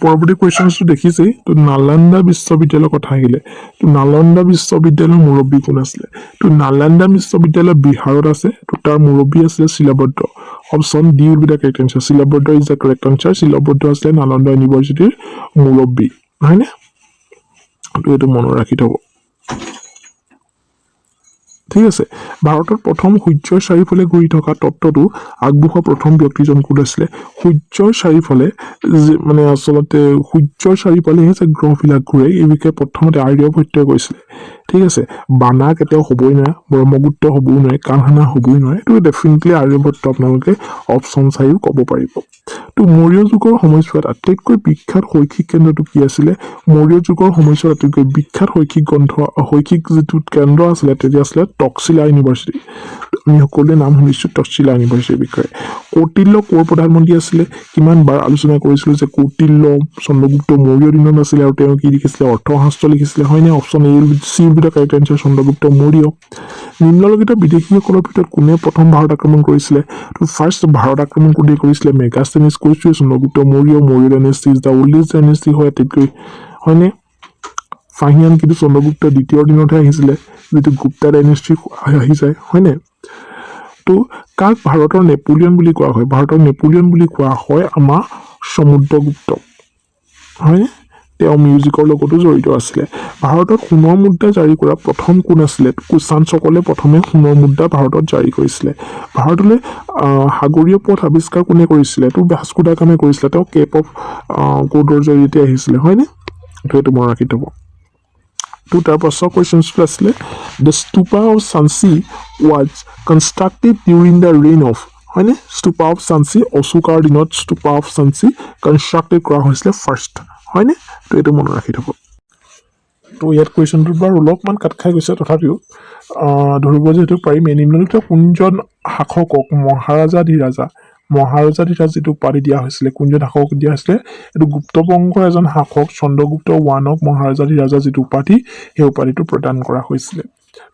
পৰৱৰ্তী কুৱেশ্যনটো দেখিছেই তো নালন্দা বিশ্ববিদ্যালয়ৰ কথা আহিলে তো নালন্দা বিশ্ববিদ্যালয়ৰ মুৰব্বী কোন আছিলে তো নালন্দা বিশ্ববিদ্যালয় বিহাৰত আছে তো তাৰ মুৰব্বী আছিলে Shilabhadra option D will be the correct answer Shilabhadra is the correct answer Shilabhadra আছিলে নালন্দা ইউনিভাৰ্চিটিৰ মুৰব্বী হয়নে তো এইটো মনত ৰাখি থব ঠিক আছে ভাৰতত প্ৰথম সূৰ্যৰ চাৰিওফালে ঘূৰি থকা তত্ত্বটো আগবঢ়োৱা প্ৰথম ব্যক্তিজন কোন আছিলে সূৰ্যৰ চাৰিওফালে মানে আচলতে সূৰ্যৰ চাৰিওফালেহে যে গ্ৰহবিলাক ঘূৰে এই বিষয়ে প্ৰথমতে আৰ্যভট্টই কৈছিলে ঠিক আছে বানা কেতিয়াও হ'বই নোৱাৰে ব্ৰহ্মপুত্ৰ হ'বই নোৱাৰে কালহানা হ'বই নোৱাৰে এইটো ডেফিনেটলি আৰ্যভট্ট আপোনালোকে অপশ্যন চাইও ক'ব পাৰিব তো মৌৰ্য যুগৰ সময়ছোৱাত আটাইতকৈ বিখ্যাত শৈক্ষিক কেন্দ্ৰটো কি আছিলে মৌৰ্য যুগৰ সময়ছোৱাত আটাইতকৈ বিখ্যাত শৈক্ষিক যিটো কেন্দ্ৰ আছিলে তেতিয়া আছিলে তক্ষশিলা ইউনিভাৰ্চিটি আমি সকলোৱে নাম শুনিছোঁ তক্ষশিলা ইউনিভাৰ্চিটিৰ বিষয়ে কৌটিল্য ক'ৰ প্ৰধানমন্ত্ৰী আছিলে কিমান বাৰ আলোচনা কৰিছিলোঁ যে কৌটিল্য চন্দ্ৰগুপ্ত মৌৰ্য দিনত আছিলে আৰু তেওঁ কি লিখিছিলে অৰ্থশাস্ত্ৰ লিখিছিলে হয়নে option A C be the correct answer. Chandragupta Maurya. নিম্নলিখিত বিদেশীসকলৰ ভিতৰত কোনে প্ৰথম ভাৰত আক্ৰমণ কৰিছিলে? তো ফাৰ্ষ্ট ভাৰত আক্ৰমণ কোনে কৰিছিলে? মেগাস্টেনিছ কৈছোঁ Chandragupta Maurya. Maurya dynasty is the oldest dynasty হয় আটাইতকৈ, হয়নে? ফাহিয়ান কিন্তু চন্দ্ৰগুপ্ত দ্বিতীয়ৰ দিনতহে আহিছিলে, যিটো গুপ্তা ডাইনেষ্টি আহি যায়, হয়নে? তো কাক ভাৰতৰ নেপোলিয়ন বুলি কোৱা হয়? ভাৰতৰ নেপোলিয়ন বুলি কোৱা হয় আমাৰ সমুদ্ৰগুপ্ত, হয়নে? তেওঁ মিউজিকৰ লগতো জড়িত আছিলে। ভাৰতত সোণৰ মুদ্ৰা জাৰি কৰা প্ৰথম কোন আছিলে? কুচানসকলে প্ৰথমে সোণৰ মুদ্ৰা ভাৰতত জাৰি কৰিছিলে। ভাৰতলৈ সাগৰীয় পথ আৱিষ্কাৰ কোনে কৰিছিলে? তো ভাস্কো দা গামাই কৰিছিলে। তেওঁ কেপ অফ গুডৰ জৰিয়তে আহিছিলে, হয়নে? তো এইটো মনত ৰাখি থ'ব। তো তাৰ পাছৰ কুৱেশ্যনছটো আছিলে the stupa of Sanchi was constructed during the reign of, হয়নে? স্তূপা অফ চাঞ্চি, অশোকাৰ দিনত স্তূপা অফ চাঞ্চি কনষ্ট্ৰাক্টেড কৰা হৈছিলে ফাৰ্ষ্ট, হয়নে? তো এইটো মনত ৰাখি থ'ব। তো ইয়াত কুৱেশ্যনটোত বাৰু অলপমান কাট খাই গৈছে, তথাপিও ধৰিব যিহেতু পাৰিম। নিম্নলিখিত কোনজন শাসকক মহাৰাজাধিৰাজ যিটো উপাধি দিয়া হৈছিলে, কোনজন শাসকক দিয়া হৈছিলে? এইটো গুপ্ত বংশৰ এজন শাসক চন্দ্ৰগুপ্ত ওৱানক মহাৰাজাধিৰাজৰ যিটো উপাধি, সেই উপাধিটো প্ৰদান কৰা হৈছিলে।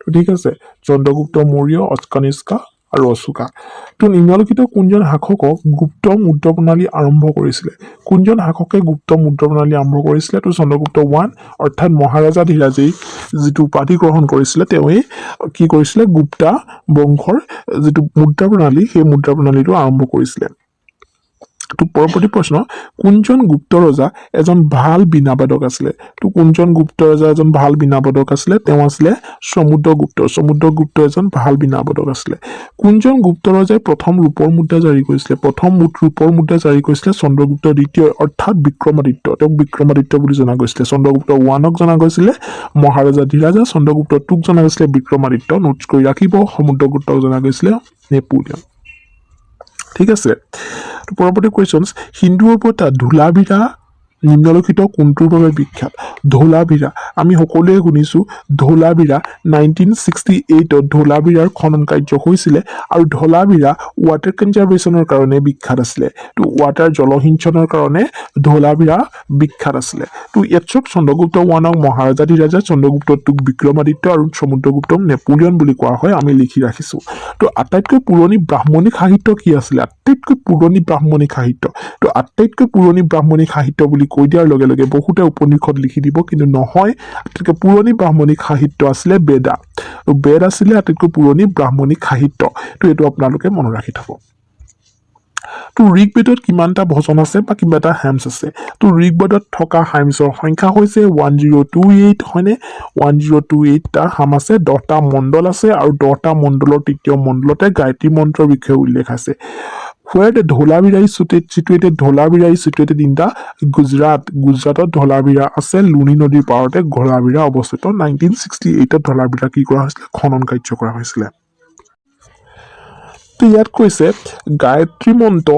তো ঠিক আছে, চন্দ্ৰগুপ্ত মৌৰ্য, কনিষ্কা আৰু অশোকা। তো নিম্নলিখিত কোনজন শাসকক গুপ্ত মুদ্ৰা প্ৰণালী আৰম্ভ কৰিছিলে? কোনজন শাসকে গুপ্ত মুদ্ৰা প্ৰণালী আৰম্ভ কৰিছিলে? তো চন্দ্ৰগুপ্ত ওৱান, অৰ্থাৎ মহাৰাজাধিৰাজেই যিটো উপাধি গ্ৰহণ কৰিছিলে, তেওঁৱেই কি কৰিছিলে? গুপ্তা বংশৰ যিটো মুদ্ৰা প্ৰণালী, সেই মুদ্ৰা প্ৰণালীটো আৰম্ভ কৰিছিলে। তো পৰৱৰ্তী প্ৰশ্ন, কোনজন গুপ্ত ৰজা এজন ভাল বীণাবাদক আছিলে? তো কোনজন গুপ্ত ৰজা এজন ভাল বীণাবাদক আছিলে? তেওঁ আছিলে সমুদ্ৰগুপ্ত। সমুদ্ৰগুপ্ত এজন ভাল বীণাবাদক আছিলে। কোনজন গুপ্ত ৰজাই প্ৰথম ৰূপৰ মুদ্ৰা জাৰি কৰিছিলে? প্ৰথম ৰূপৰ মুদ্ৰা জাৰি কৰিছিলে চন্দ্ৰগুপ্ত দ্বিতীয়, অৰ্থাৎ বিক্ৰমাদিত্য। তেওঁক বিক্ৰমাদিত্য বুলি জনা গৈছিলে। চন্দ্ৰগুপ্ত ওৱানক জনা গৈছিলে মহাৰাজাধিৰাজা, চন্দ্ৰগুপ্ত টুক জনা গৈছিলে বিক্ৰমাদিত্য। নোটছ কৰি ৰাখিব। সমুদ্ৰগুপ্তক জনা গৈছিলে নেপোলিয়ন। ঠিক আছে। তো পৰৱৰ্তী কুৱেশ্যন, সিন্ধু সভ্যতা ধোলাভিৰা নিম্নলিখিত কোনটোৰ বাবে বিখ্যাত? ধোলাভিৰা আমি সকলোৱে শুনিছোঁ। ধোলাভিৰা 1968ত ধোলাভিৰাৰ খনন কাৰ্য হৈছিলে, আৰু ধোলাভিৰা ৱাটাৰ কনজাৰ্ভেশ্যনৰ কাৰণে বিখ্যাত আছিলে। তো ৱাটাৰ জলসিঞ্চনৰ কাৰণে ধোলাভিৰা বিখ্যাত আছিলে। তো ইয়াত চব চন্দ্ৰগুপ্ত ওৱানক মহাৰাজাধিৰাজা, চন্দ্ৰগুপ্ত টুক বিক্ৰমাদিত্য আৰু সমুদ্ৰগুপ্তক নেপোলিয়ন বুলি কোৱা হয়, আমি লিখি ৰাখিছোঁ। তো আটাইতকৈ পুৰণি ব্ৰাহ্মণিক সাহিত্য কি আছিলে? আটাইতকৈ পুৰণি ব্ৰাহ্মণিক সাহিত্য। তো আটাইতকৈ পুৰণি ব্ৰাহ্মণিক সাহিত্য বুলি কৈ দিয়াৰ লগে লগে বহুতে উপনিষদ লিখি দিব, কিন্তু নহয়। আটাইতকৈ পুৰণি ব্ৰাহ্মণিক সাহিত্য আছিলে বেদা। তো বেদ আছিলে আটাইতকৈ পুৰণি ব্ৰাহ্মণিক সাহিত্য। তো এইটো আপোনালোকে মনত ৰাখি থ'ব। তো ঋগবেদত কিমানটা ভজন আছে বা কিমানটা হাইমছ আছে? তো ঋগবেদত থকা হাইমছৰ সংখ্যা হৈছে 1028, হয়নে? 1028টা হাম আছে, 10টা মণ্ডল আছে, আৰু 10টা মণ্ডলৰ তৃতীয় মণ্ডলতে গায়ত্ৰী মন্ত্ৰৰ বিষয়ে উল্লেখ আছে। Where the Dholavira is situated, Dholavira is situated in the Gujarat. গুজৰাটত ধলাভিৰা আছে, লুনি নদীৰ পাৰতে ধলাভিৰা অৱস্থিত। 1968ত ধলাভিৰা কি কৰা হৈছিলে? খনন কাৰ্য কৰা হৈছিলে। তো ইয়াত কৈছে Gayatri mantra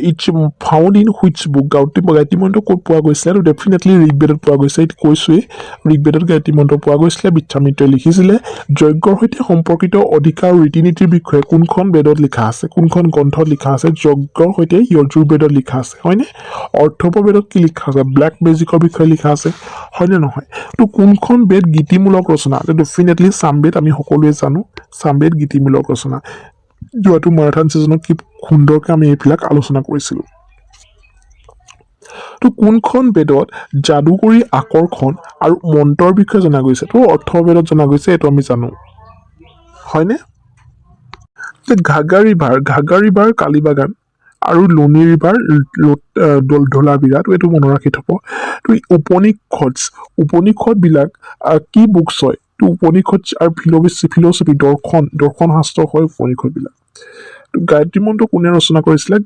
it's found in which book? Gayatri mantra ক'ত পোৱা গৈছিলে? তো ডেফিনেটলি ঋগবেদত পোৱা গৈছে। এইটো কৈছোৱেই, ঋগবেদত গায়ত্ৰী মন্ত্ৰ পোৱা গৈছিলে। বিশ্বামিত্ৰই লিখিছিলে। যজ্ঞৰ সৈতে সম্পৰ্কিত অধিকাৰ ৰীতি নীতিৰ বিষয়ে কোনখন বেদত লিখা আছে? কোনখন গ্ৰন্থত লিখা আছে? যজ্ঞৰ সৈতে যজুৰ্বেদত লিখা আছে, হয়নে? অৰ্থৱ বেদত কি লিখা আছে? ব্লেক মেজিকৰ বিষয়ে লিখা আছে, হয়নে নহয়? তো কোনখন বেদ গীতিমূলক ৰচনা? ডেফিনেটলি সামবেদ, আমি সকলোৱে জানো সামবেদ গীতিমূলক ৰচনা। যোৱাটো মাৰাথান ছিজনত কি সুন্দৰকৈ আমি এইবিলাক আলোচনা কৰিছিলোঁ। তো কোনখন বেদত যাদুকৰী আকৰ্ষণ আৰু মন্ত্ৰৰ বিষয়ে জনা গৈছে? তো অৰ্থৱ বেদত জনা গৈছে, এইটো আমি জানো, হয়নে? ঘাগা ৰিভাৰ কালিবাগান আৰু লুনি ৰিভাৰ ধোলাভিৰা। তো এইটো মনত ৰাখি থ'ব। তো উপনিষদবিলাক কি বুকছ হয়? তো উপনিষদ আৰু ফিলচফি দৰ্শন শাস্ত্ৰ হয় উপনিষদবিলাক। তো গায়ত্ৰী মন্ত্ৰ কোনে ৰচনা কৰিছিলে?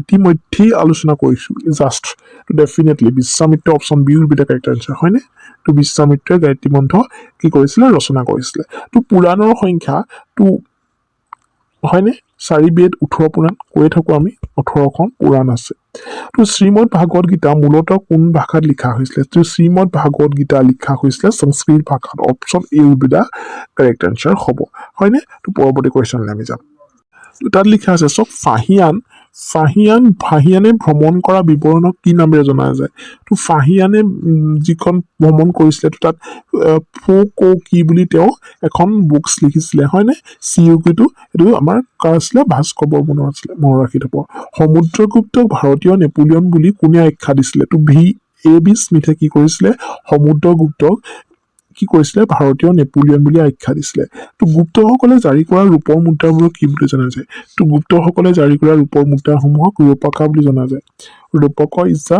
ইতিমধ্যেই আলোচনা কৰিছোঁ জাষ্ট। তো definitely Vishwamitra, option B will be the correct answer, হয়নে? তো বিশ্বামিত্ৰই গায়ত্ৰী মন্ত্ৰ কি কৰিছিলে? ৰচনা কৰিছিলে। তো পুৰাণৰ সংখ্যা তো হয়নে? 4 বেদ 18 পুৰাণ কৈয়ে থাকোঁ আমি, 18খন পুৰাণ আছে। তো শ্ৰীমদ ভাগৱত গীতা মূলতঃ কোন ভাষাত লিখা হৈছিলে? তো শ্ৰীমদ ভাগৱত গীতা লিখা হৈছিলে সংস্কৃত ভাষাত। Option A will be the correct answer হ'ব, হয়নে? তো পৰৱৰ্তী কুৱেশ্যনলৈ আমি যাম। তো তাত লিখা আছে, চক ফাহিয়ান ফাহিয়ানে ভ্ৰমণ কৰা বিৱৰণক কি নামেৰে জনা যায় তো ফাহিয়ানে যিখন ভ্ৰমণ কৰিছিলে তো তাত ফো কো কি বুলি তেওঁ এখন বুকছ লিখিছিলে হয়নে চিউকিটো এইটো আমাৰ কাৰ আছিলে ভাস্কৰ বৰ্মনৰ আছিলে মনত ৰাখি থব সমুদ্ৰগুপ্তক ভাৰতীয় নেপোলিয়ন বুলি কোনে আখ্যা দিছিলে তো বি স্মিথে কি কৰিছিলে সমুদ্ৰগুপ্তক কি কৰিছিলে ভাৰতীয় নেপোলিয়ন বুলি আখ্যা দিছিলে তো গুপ্তসকলে জাৰি কৰা ৰূপৰ মুদ্ৰাবোৰক কি বুলি জনা যায় তো গুপ্তসকলে জাৰি কৰা ৰূপৰ মুদ্ৰাসমূহক ৰূপকা বুলি জনা যায় ৰূপক ইজ দা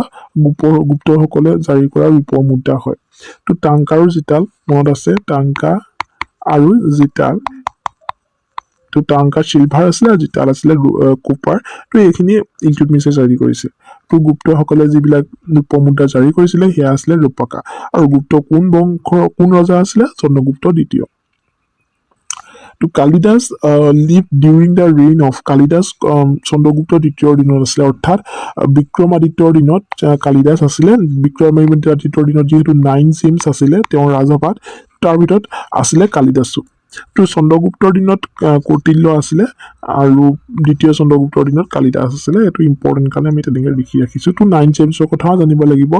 গুপ্তসকলে জাৰি কৰা ৰূপৰ মুদ্ৰা হয় তো টাংকা আৰু জিতাল মনত আছে টাংকা আৰু জিতাল তো টাংকা চিলভাৰ আছিলে আৰু জিতাল আছিলে কোপাৰ তো এইখিনি ইলটুটমিছে জাৰি কৰিছিল তো গুপ্তসকলে যিবিলাক ৰূপমুদ্ৰা জাৰি কৰিছিলে সেয়া আছিলে ৰূপকা আৰু গুপ্ত কোন ৰজা আছিলে চন্দ্ৰগুপ্ত দ্বিতীয় তো Kalidas live during the reign of Kalidas Chandragupta দ্বিতীয়ৰ দিনত আছিলে অৰ্থাৎ বিক্ৰমাদিত্যৰ দিনত কালিদাস আছিলে বিক্ৰমাদিত্যৰ দিনত যিহেতু 9 জিমছ আছিলে তেওঁৰ ৰাজসভাত তাৰ ভিতৰত আছিলে কালিদাসো তো চন্দ্ৰগুপ্তৰ দিনত কৌটিল্য আছিলে আৰু দ্বিতীয় চন্দ্ৰগুপ্তৰ দিনত কালিদাস আছিলে এইটো ইম্পৰ্টেণ্ট কাৰণে আমি তেনেকৈ লিখি ৰাখিছোঁ তো 9 জেমছৰ কথাও জানিব লাগিব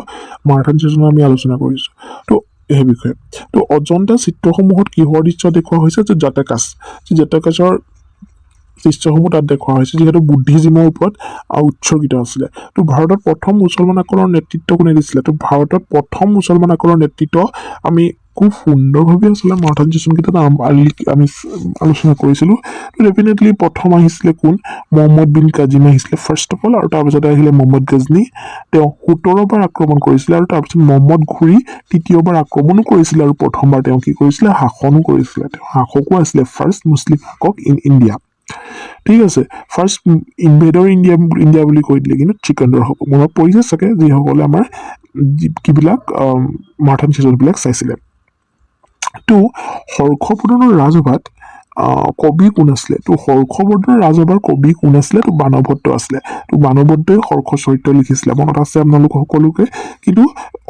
মাৰাথান ছেশ্যনত আমি আলোচনা কৰিছোঁ তো এই বিষয়ে তো অজন্তা চিত্ৰসমূহত কিহৰ দৃশ্য দেখুওৱা হৈছে যে জাটাকাছৰ দৃশ্যসমূহ তাত দেখুওৱা হৈছে যিহেতু বুদ্ধিজিমৰ ওপৰত উৎসৰ্গিত আছিলে তো ভাৰতত প্ৰথম মুছলমানসকলৰ নেতৃত্ব কোনে দিছিলে তো ভাৰতত প্ৰথম মুছলমানসকলৰ নেতৃত্ব আমি খুব সুন্দৰভাৱে আছিলে মাৰাথান ছেশ্যনকেইটাত আমি আলোচনা কৰিছিলোঁ তো ডেফিনেটলি প্ৰথম আহিছিলে কোন মহম্মদ বিন কাজিম আহিছিলে ফাৰ্ষ্ট অফ অল আৰু তাৰপিছতে আহিলে মহম্মদ গজনী তেওঁ 17 বাৰ আক্ৰমণ কৰিছিলে আৰু তাৰপিছত মহম্মদ ঘুৰি তৃতীয়বাৰ আক্ৰমণো কৰিছিলে আৰু প্ৰথমবাৰ তেওঁ কি কৰিছিলে শাসনো কৰিছিলে তেওঁ শাসকো আছিলে ফাৰ্ষ্ট মুছলিম শাসক ইন ইণ্ডিয়া ঠিক আছে ফাৰ্ষ্ট ইনভেডৰ ইণ্ডিয়া বুলি কৈ দিলে কিন্তু চিকেণ্ডৰ হ'ব মনত পৰিছে চাগে যিসকলে আমাৰ কিবিলাক মাৰাথান ছেশ্যনবিলাক চাইছিলে তো হৰ্ষবৰ্ধনৰ ৰাজসভাত কবি কোন আছিলে তো হৰ্ষবৰ্ধনৰ ৰাজসভাৰ কবি কোন আছিলে তো বাণভট্ট আছিলে তো বাণভট্টই হৰ্ষ চৰিত্ৰ লিখিছিলে মনত আছে আপোনালোক সকলোকে কিন্তু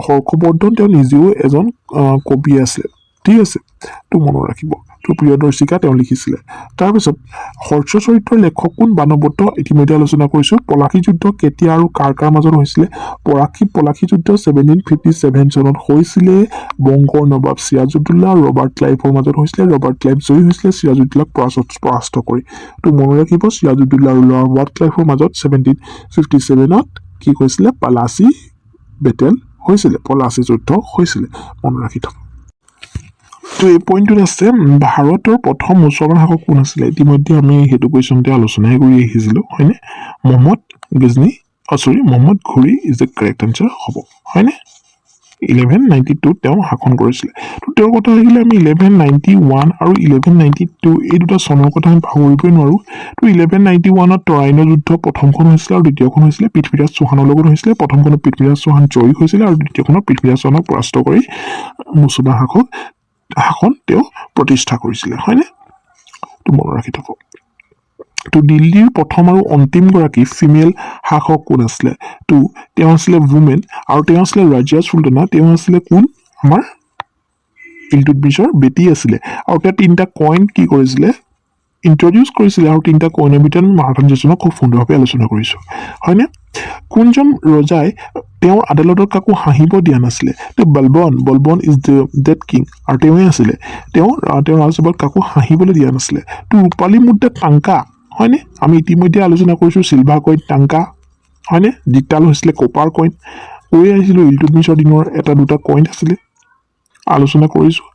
হৰ্ষবৰ্ধন তেওঁ নিজেও এজন কবি আছিলে ঠিক আছে তো মনত ৰাখিব তো প্ৰিয়দৰ্শিকা তেওঁ লিখিছিলে তাৰপিছত হৰ্ষ চৰিত্ৰৰ লেখক কোন বাণভট্ট ইতিমধ্যে আলোচনা কৰিছোঁ পলাশী যুদ্ধ কেতিয়া আৰু কাৰ মাজত হৈছিলে পলাশী যুদ্ধ 1757 চনত হৈছিলে বংগৰ নবাব চিৰাজউদ্দৌলা আৰু ৰবাৰ্ট ক্লাইভৰ মাজত হৈছিলে ৰবাৰ্ট ক্লাইভ জয়ী হৈছিলে চিৰাজউদ্দৌলাক পৰাস্ত কৰি তো মনত ৰাখিব চিৰাজউদ্দৌলা আৰু ৰবাৰ্ট ক্লাইভৰ মাজত 1757ত কি হৈছিলে পলাশী বেটেল হৈছিলে পলাশী যুদ্ধ হৈছিলে মনত ৰাখি থব তো এই পইণ্টটোত আছে ভাৰতৰ প্ৰথম মুছলমান শাসক কোন আছিলে ইতিমধ্যে আমি সেইটো কুৱেশ্যনতে আলোচনাই কৰি আহিছিলোঁ হয়নে মহম্মদ ঘুৰি ইজ দ্য কাৰেক্ট আনচাৰ হ'ব হয়নে 1192 তেওঁ শাসন কৰিছিলে তো তেওঁৰ কথা আহিলে আমি 1191 আৰু 1192 এই দুটা চনৰ কথা আমি পাহৰিবই নোৱাৰোঁ তো 1191ত তৰাইনৰ যুদ্ধ প্ৰথমখন হৈছিলে আৰু দ্বিতীয়খন হৈছিলে পৃথ্বীৰাজ চৌহানৰ লগত হৈছিলে প্ৰথমখনত পৃথ্বীৰাজ চৌহান জয়ী হৈছিলে আৰু দ্বিতীয়খনত পৃথ্বীৰাজ চৌহানক পৰাস্ত কৰি মুছলমান শাসন তেওঁ প্ৰতিষ্ঠা কৰিছিলে হয়নে তো মনত ৰাখি থব তো দিল্লীৰ প্ৰথম আৰু অন্তিমগৰাকী ফিমেল শাসক কোন আছিলে তো তেওঁ আছিলে ৱুমেন আৰু তেওঁ আছিলে ৰাজিয়া চুলতানা তেওঁ আছিলে কোন আমাৰ ইলটুটমিছৰ বেটী আছিলে আৰু তেওঁ 3টা কইন কি কৰিছিলে ইন্ট্ৰডিউচ কৰিছিলে আৰু 3টা কইনৰ ভিতৰত আমি মাৰাথান ছেশ্যনত খুব সুন্দৰভাৱে আলোচনা কৰিছোঁ হয়নে কোনজন ৰজাই তেওঁৰ আদালতত কাকো হাঁহিব দিয়া নাছিলে তো Balban is the dead king আৰু তেওঁৱে আছিলে তেওঁৰ ৰাজসভাত কাকো হাঁহিবলৈ দিয়া নাছিলে তো ৰূপালী মুদ্ৰা টাংকা হয়নে আমি ইতিমধ্যে আলোচনা কৰিছোঁ চিলভাৰ কইন টাংকা হয়নে ডিজিটেল হৈছিলে কপাৰ কইন কৈ আহিছিলোঁ ইলটুটমিছৰ দিনৰ এটা দুটা কইন আছিলে আলোচনা কৰিছোঁ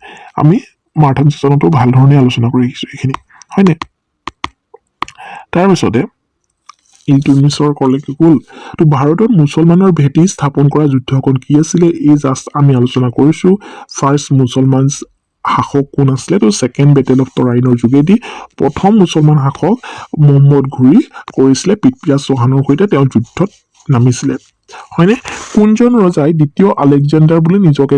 আমি মাৰাথান ছেশ্যনতো ভাল ধৰণে আলোচনা কৰি আহিছোঁ এইখিনি হয়নে তাৰপিছতে ইলটুটমিছৰ কলেকে গ'ল তো ভাৰতত মুছলমানৰ ভেটি স্থাপন কৰা যুদ্ধখন কি আছিলে এই জাষ্ট আমি আলোচনা কৰিছোঁ ফাৰ্ষ্ট মুছলমান শাসক কোন আছিলে তো ছেকেণ্ড বেটেল অফ তৰাইনৰ যোগেদি প্ৰথম মুছলমান শাসক মহম্মদ ঘুৰি কৰিছিলে পৃথ্বীৰাজ চৌহানৰ সৈতে তেওঁ যুদ্ধত নামিছিলে হয়নে কোনজন ৰজাই দ্বিতীয় আলেকজেণ্ডাৰ বুলি নিজকে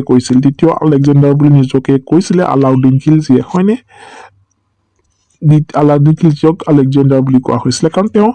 কৈছিলে আলাউদ্দিন খিলজীয়ে হয়নে আলেকজেণ্ডাৰ বুলি কোৱা হৈছিলে কাৰণ তেওঁ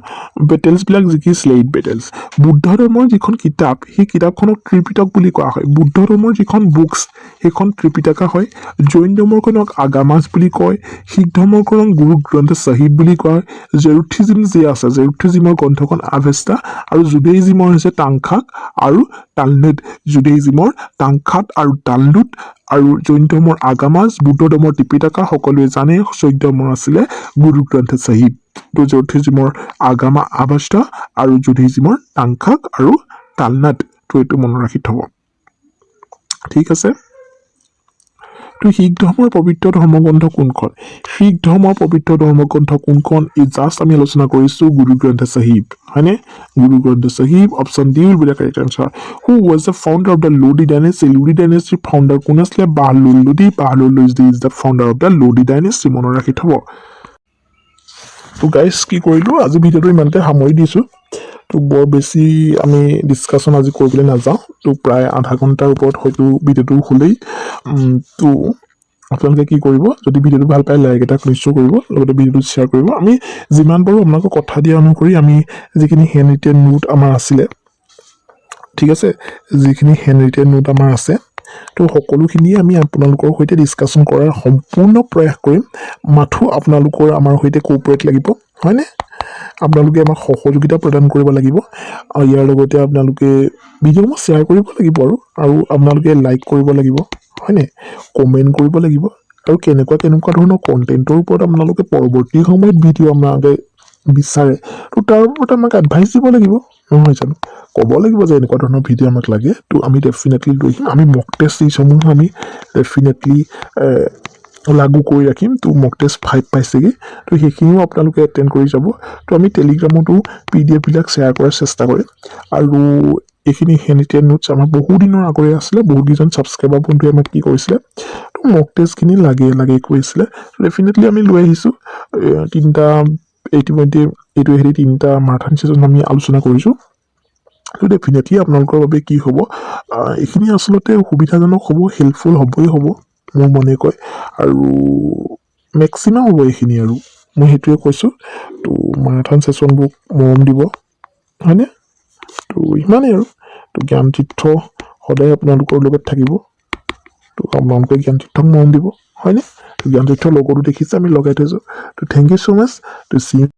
বেটেলছবিলাক জিকিছিলে 8 বেটেলছ বুদ্ধ ধৰ্মৰ যিখন কিতাপ সেই কিতাপখনক ত্ৰিপিটক বুলি কোৱা হয় বুদ্ধ ধৰ্মৰ যিখন বুকছ সেইখন ত্ৰিপিটকা হয় জৈন ধৰ্মখনক আগামাছ বুলি কয় শিখ ধৰ্মখনক গুৰু গ্ৰন্থ চাহিব বুলি কয় জেৰুথিজিম যি আছে জেৰুথিজিমৰ গ্ৰন্থখন আভেষ্টা আৰু জুডেইজিমৰ হৈছে টাংখাক আৰু তালমুড জুডেইজিমৰ টাংখাত আৰু তালমুড আৰু জৈন ধৰ্মৰ আগামাছ বুদ্ধ ধৰ্মৰ ত্ৰিপিটকা সকলোৱে জানে চৈধ্য ধৰ্মৰ আছিলে গুৰু গ্ৰন্থ চাহিব তো জেৰুথিজিমৰ আগামা আভেষ্টা আৰু জুডেইজিমৰ টাংখাক আৰু তালনাড তো এইটো মনত ৰাখি থব ঠিক আছে তো শিখ ধৰ্মৰ পবিত্ৰ ধৰ্মগ্ৰন্থ কোনখন শিখ ধৰ্মৰ পবিত্ৰ ধৰ্মগ্ৰন্থ কোনখন এই জাষ্ট আমি আলোচনা কৰিছোঁ গুৰু গ্ৰন্থ চাহিব হয়নে Guru Granth Sahib option D will be the correct answer who was the founder of the Lodi dynasty Lodi ডাইনেষ্টিৰ ফাউণ্ডাৰ কোন আছিলে Bahlul Lodi is the founder of the Lodi dynasty মনত ৰাখি থব তো গাইজ কি কৰিলোঁ আজি ভিডিঅ'টো ইমানতে সামৰি দিছোঁ তো বৰ বেছি আমি ডিছকাশ্যন আজি কৰিবলৈ নাযাওঁ তো প্ৰায় আধা ঘণ্টাৰ ওপৰত হয়তো ভিডিঅ'টো হ'লেই তো আপোনালোকে কি কৰিব যদি ভিডিঅ'টো ভাল পায় লাইক এটা নিশ্চয় কৰিব লগতে ভিডিঅ'টো শ্বেয়াৰ কৰিব আমি যিমান পাৰোঁ আপোনালোকক কথা দিয়া অনুসৰি আমি যিখিনি হেণ্ড ৰিটেন নোট আমাৰ আছিলে ঠিক আছে যিখিনি হেণ্ড ৰিটেন নোট আমাৰ আছে তো সকলোখিনিয়ে আমি আপোনালোকৰ সৈতে ডিছকাশ্যন কৰাৰ সম্পূৰ্ণ প্ৰয়াস কৰিম মাথো আপোনালোকৰ আমাৰ সৈতে কোঅপাৰেট লাগিব হয়নে আপোনালোকে আমাক সহযোগিতা প্ৰদান কৰিব লাগিব আৰু ইয়াৰ লগতে আপোনালোকে ভিডিঅ'সমূহ শ্বেয়াৰ কৰিব লাগিব আৰু আপোনালোকে লাইক কৰিব লাগিব হয়নে কমেণ্ট কৰিব লাগিব আৰু কেনেকুৱা ধৰণৰ কণ্টেণ্টৰ ওপৰত আপোনালোকে পৰৱৰ্তী সময়ত ভিডিঅ' আপোনালোকে বিচাৰে তো তাৰ ওপৰত আমাক এডভাইচ দিব লাগিব নহয় জানো ক'ব লাগিব যে এনেকুৱা ধৰণৰ ভিডিঅ' আমাক লাগে তো আমি ডেফিনেটলি লৈ আহিম আমি মক টেষ্ট সমূহ আমি ডেফিনেটলি লাগু কৰি ৰাখিম তো মক টেষ্ট 5 পাইছেগৈ তো সেইখিনিও আপোনালোকে এটেণ্ড কৰি যাব তো আমি টেলিগ্ৰামতো PDF-বিলাক শ্বেয়াৰ কৰাৰ চেষ্টা কৰিম আৰু এইখিনি হেণ্ড ৰিটেন নোটছ আমাৰ বহুদিনৰ আগৰে আছিলে বহুতকেইজন ছাবস্ক্ৰাইবাৰ বন্ধুৱে আমাক কি কৰিছিলে তো মক টেষ্টখিনি লাগে কৈছিলে ডেফিনেটলি আমি লৈ আহিছোঁ তিনিটা ইতিমধ্যে এইটো হেৰি তিনিটা মাৰাথন ছেশ্যন আমি আলোচনা কৰিছোঁ তো ডেফিনেটলি আপোনালোকৰ বাবে কি হ'ব এইখিনি আচলতে সুবিধাজনক হ'ব হেল্পফুল হ'বই হ'ব মোৰ মনে কয় আৰু মেক্সিমাম হ'ব এইখিনি আৰু মই সেইটোৱে কৈছোঁ তো মাৰাথন ছেশ্যনবোৰ মৰম দিব হয়নে তো ইমানেই আৰু তো জ্ঞান তীৰ্থ সদায় আপোনালোকৰ লগত থাকিব তো আপোনালোকে জ্ঞান তীৰ্থক মৰম দিব হয়নে তো জ্ঞান তীৰ্থৰ লগতো দেখিছে আমি লগাই থৈছোঁ তো থেংক ইউ ছ' মাছ তো চি